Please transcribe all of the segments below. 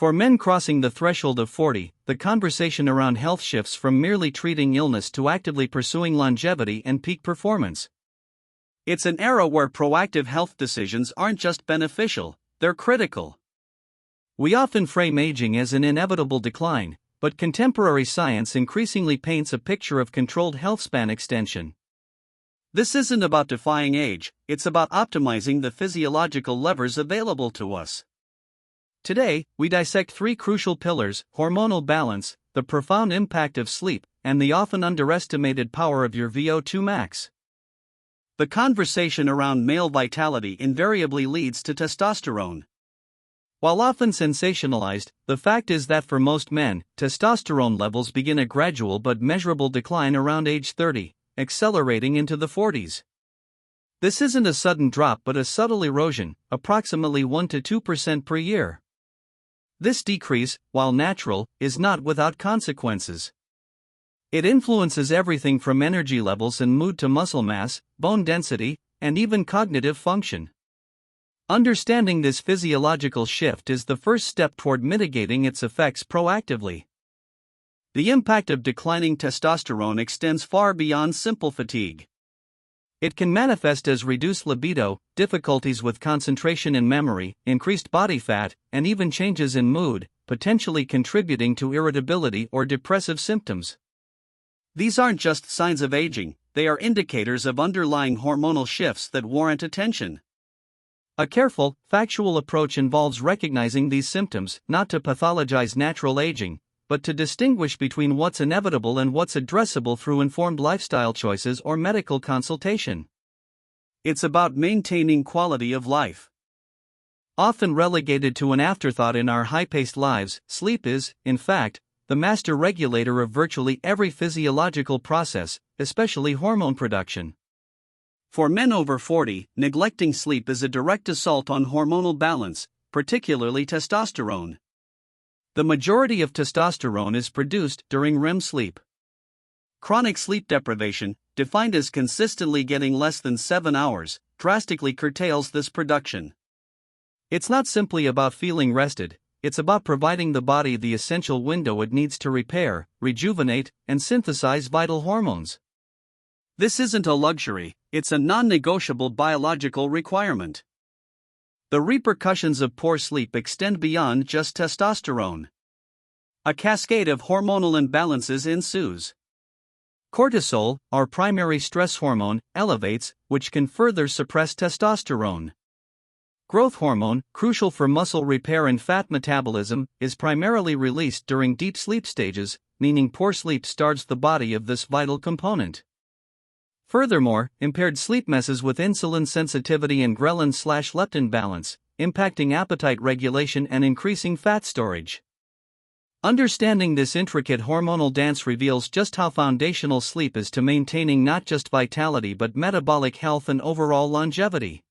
For men crossing the threshold of 40, the conversation around health shifts from merely treating illness to actively pursuing longevity and peak performance. It's an era where proactive health decisions aren't just beneficial, they're critical. We often frame aging as an inevitable decline, but contemporary science increasingly paints a picture of controlled health span extension. This isn't about defying age, it's about optimizing the physiological levers available to us. Today, we dissect three crucial pillars: hormonal balance, the profound impact of sleep, and the often underestimated power of your VO2 max. The conversation around male vitality invariably leads to testosterone. While often sensationalized, the fact is that for most men, testosterone levels begin a gradual but measurable decline around age 30, accelerating into the 40s. This isn't a sudden drop but a subtle erosion, approximately 1 to 2% per year. This decrease, while natural, is not without consequences. It influences everything from energy levels and mood to muscle mass, bone density, and even cognitive function. Understanding this physiological shift is the first step toward mitigating its effects proactively. The impact of declining testosterone extends far beyond simple fatigue. It can manifest as reduced libido, difficulties with concentration and memory, increased body fat, and even changes in mood, potentially contributing to irritability or depressive symptoms. These aren't just signs of aging, they are indicators of underlying hormonal shifts that warrant attention. A careful, factual approach involves recognizing these symptoms, not to pathologize natural aging, but to distinguish between what's inevitable and what's addressable through informed lifestyle choices or medical consultation. It's about maintaining quality of life. Often relegated to an afterthought in our high-paced lives, sleep is, in fact, the master regulator of virtually every physiological process, especially hormone production. For men over 40, neglecting sleep is a direct assault on hormonal balance, particularly testosterone. The majority of testosterone is produced during REM sleep. Chronic sleep deprivation, defined as consistently getting less than 7 hours, drastically curtails this production. It's not simply about feeling rested, it's about providing the body the essential window it needs to repair, rejuvenate, and synthesize vital hormones. This isn't a luxury, it's a non-negotiable biological requirement. The repercussions of poor sleep extend beyond just testosterone. A cascade of hormonal imbalances ensues. Cortisol, our primary stress hormone, elevates, which can further suppress testosterone. Growth hormone, crucial for muscle repair and fat metabolism, is primarily released during deep sleep stages, meaning poor sleep starves the body of this vital component. Furthermore, impaired sleep messes with insulin sensitivity and ghrelin/leptin balance, impacting appetite regulation and increasing fat storage. Understanding this intricate hormonal dance reveals just how foundational sleep is to maintaining not just vitality but metabolic health and overall longevity.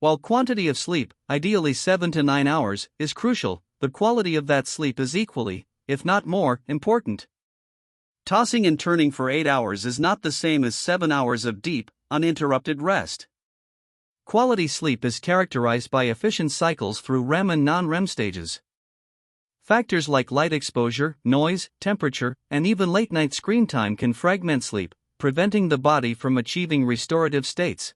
While quantity of sleep, ideally 7 to 9 hours, is crucial, the quality of that sleep is equally, if not more, important. Tossing and turning for 8 hours is not the same as 7 hours of deep, uninterrupted rest. Quality sleep is characterized by efficient cycles through REM and non-REM stages. Factors like light exposure, noise, temperature, and even late-night screen time can fragment sleep, preventing the body from achieving restorative states.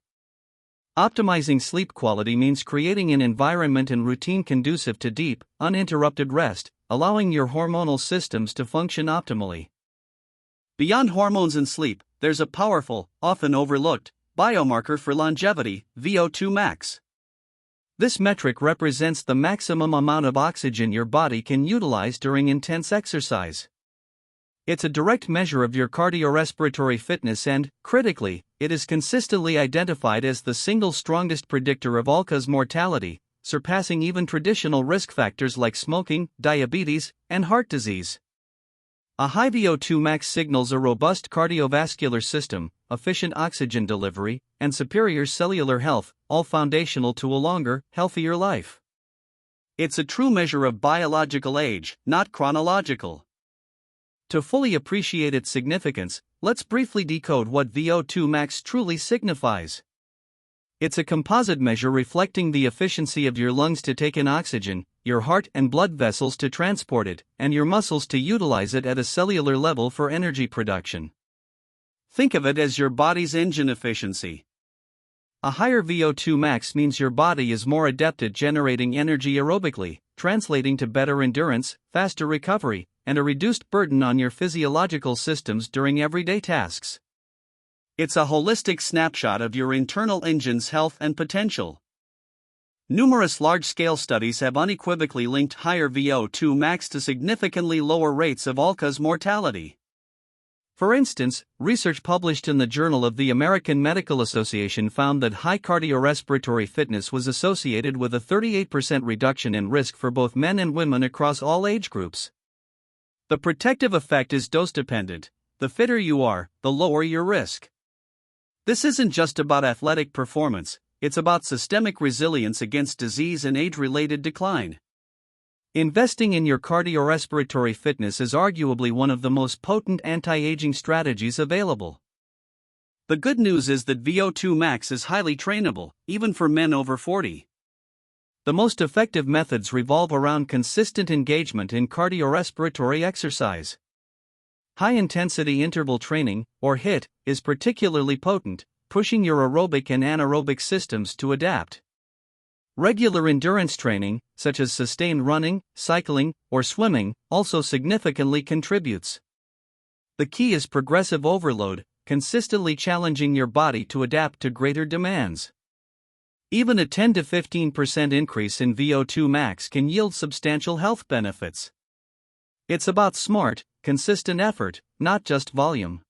Optimizing sleep quality means creating an environment and routine conducive to deep, uninterrupted rest, allowing your hormonal systems to function optimally. Beyond hormones and sleep, there's a powerful, often overlooked, biomarker for longevity: VO2 max. This metric represents the maximum amount of oxygen your body can utilize during intense exercise. It's a direct measure of your cardiorespiratory fitness and, critically, it is consistently identified as the single strongest predictor of all-cause mortality, surpassing even traditional risk factors like smoking, diabetes, and heart disease. A high VO2 max signals a robust cardiovascular system, efficient oxygen delivery, and superior cellular health, all foundational to a longer, healthier life. It's a true measure of biological age, not chronological. To fully appreciate its significance, let's briefly decode what VO2 max truly signifies. It's a composite measure reflecting the efficiency of your lungs to take in oxygen, your heart and blood vessels to transport it, and your muscles to utilize it at a cellular level for energy production. Think of it as your body's engine efficiency. A higher VO2 max means your body is more adept at generating energy aerobically, translating to better endurance, faster recovery, and a reduced burden on your physiological systems during everyday tasks. It's a holistic snapshot of your internal engine's health and potential. Numerous large-scale studies have unequivocally linked higher VO2 max to significantly lower rates of all-cause mortality. For instance, research published in the Journal of the American Medical Association found that high cardiorespiratory fitness was associated with a 38% reduction in risk for both men and women across all age groups. The protective effect is dose-dependent. The fitter you are, the lower your risk. This isn't just about athletic performance, it's about systemic resilience against disease and age-related decline. Investing in your cardiorespiratory fitness is arguably one of the most potent anti-aging strategies available. The good news is that VO2 max is highly trainable, even for men over 40. The most effective methods revolve around consistent engagement in cardiorespiratory exercise. High-intensity interval training, or HIIT, is particularly potent, pushing your aerobic and anaerobic systems to adapt. Regular endurance training, such as sustained running, cycling, or swimming, also significantly contributes. The key is progressive overload, consistently challenging your body to adapt to greater demands. Even a 10 to 15% increase in VO2 max can yield substantial health benefits. It's about smart, consistent effort, not just volume.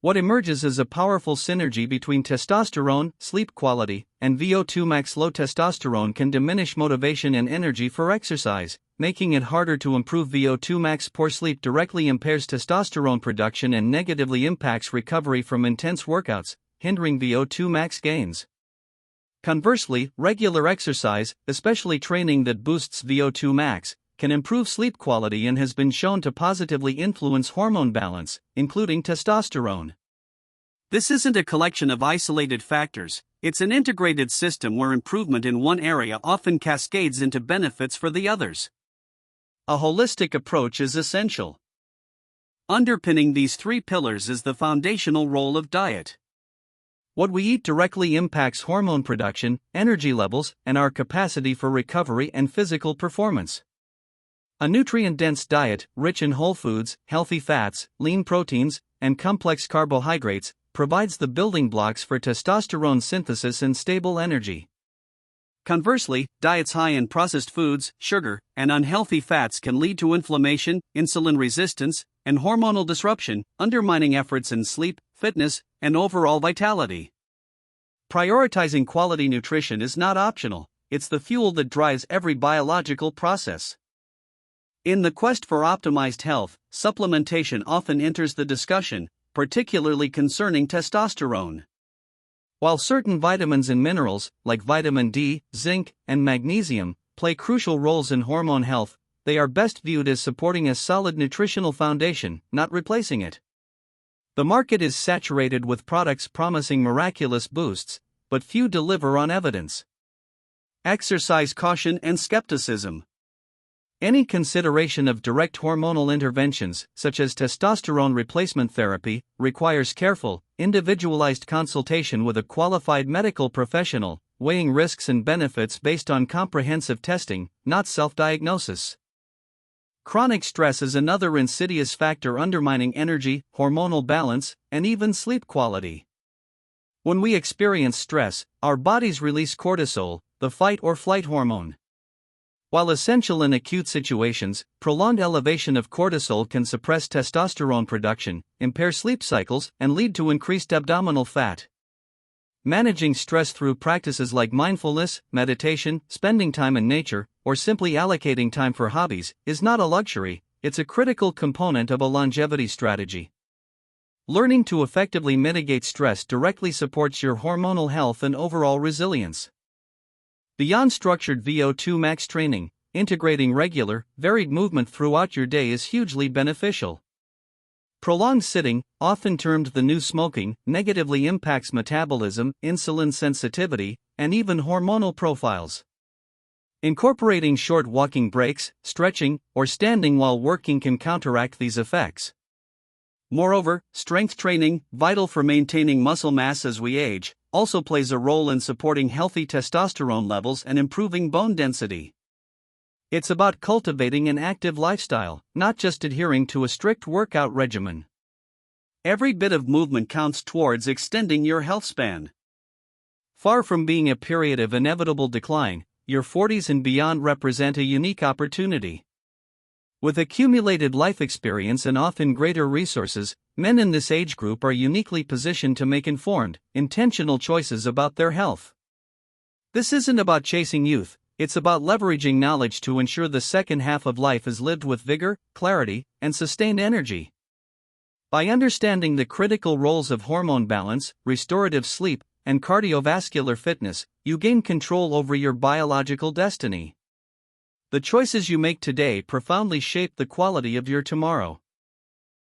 What emerges is a powerful synergy between testosterone, sleep quality, and VO2 max. Low testosterone can diminish motivation and energy for exercise, making it harder to improve VO2 max. Poor sleep directly impairs testosterone production and negatively impacts recovery from intense workouts, hindering VO2 max gains. Conversely, regular exercise, especially training that boosts VO2 max, can improve sleep quality and has been shown to positively influence hormone balance, including testosterone. This isn't a collection of isolated factors, it's an integrated system where improvement in one area often cascades into benefits for the others. A holistic approach is essential. Underpinning these three pillars is the foundational role of diet. What we eat directly impacts hormone production, energy levels, and our capacity for recovery and physical performance. A nutrient-dense diet, rich in whole foods, healthy fats, lean proteins, and complex carbohydrates, provides the building blocks for testosterone synthesis and stable energy. Conversely, diets high in processed foods, sugar, and unhealthy fats can lead to inflammation, insulin resistance, and hormonal disruption, undermining efforts in sleep, fitness, and overall vitality. Prioritizing quality nutrition is not optional, it's the fuel that drives every biological process. In the quest for optimized health, supplementation often enters the discussion, particularly concerning testosterone. While certain vitamins and minerals, like vitamin D, zinc, and magnesium, play crucial roles in hormone health, they are best viewed as supporting a solid nutritional foundation, not replacing it. The market is saturated with products promising miraculous boosts, but few deliver on evidence. Exercise caution and skepticism. Any consideration of direct hormonal interventions, such as testosterone replacement therapy, requires careful, individualized consultation with a qualified medical professional, weighing risks and benefits based on comprehensive testing, not self-diagnosis. Chronic stress is another insidious factor undermining energy, hormonal balance, and even sleep quality. When we experience stress, our bodies release cortisol, the fight-or-flight hormone. While essential in acute situations, prolonged elevation of cortisol can suppress testosterone production, impair sleep cycles, and lead to increased abdominal fat. Managing stress through practices like mindfulness, meditation, spending time in nature, or simply allocating time for hobbies is not a luxury, it's a critical component of a longevity strategy. Learning to effectively mitigate stress directly supports your hormonal health and overall resilience. Beyond structured VO2 max training, integrating regular, varied movement throughout your day is hugely beneficial. Prolonged sitting, often termed the new smoking, negatively impacts metabolism, insulin sensitivity, and even hormonal profiles. Incorporating short walking breaks, stretching, or standing while working can counteract these effects. Moreover, strength training, vital for maintaining muscle mass as we age, also plays a role in supporting healthy testosterone levels and improving bone density. It's about cultivating an active lifestyle, not just adhering to a strict workout regimen. Every bit of movement counts towards extending your health span. Far from being a period of inevitable decline, your 40s and beyond represent a unique opportunity. With accumulated life experience and often greater resources, men in this age group are uniquely positioned to make informed, intentional choices about their health. This isn't about chasing youth, it's about leveraging knowledge to ensure the second half of life is lived with vigor, clarity, and sustained energy. By understanding the critical roles of hormone balance, restorative sleep, and cardiovascular fitness, you gain control over your biological destiny. The choices you make today profoundly shape the quality of your tomorrow.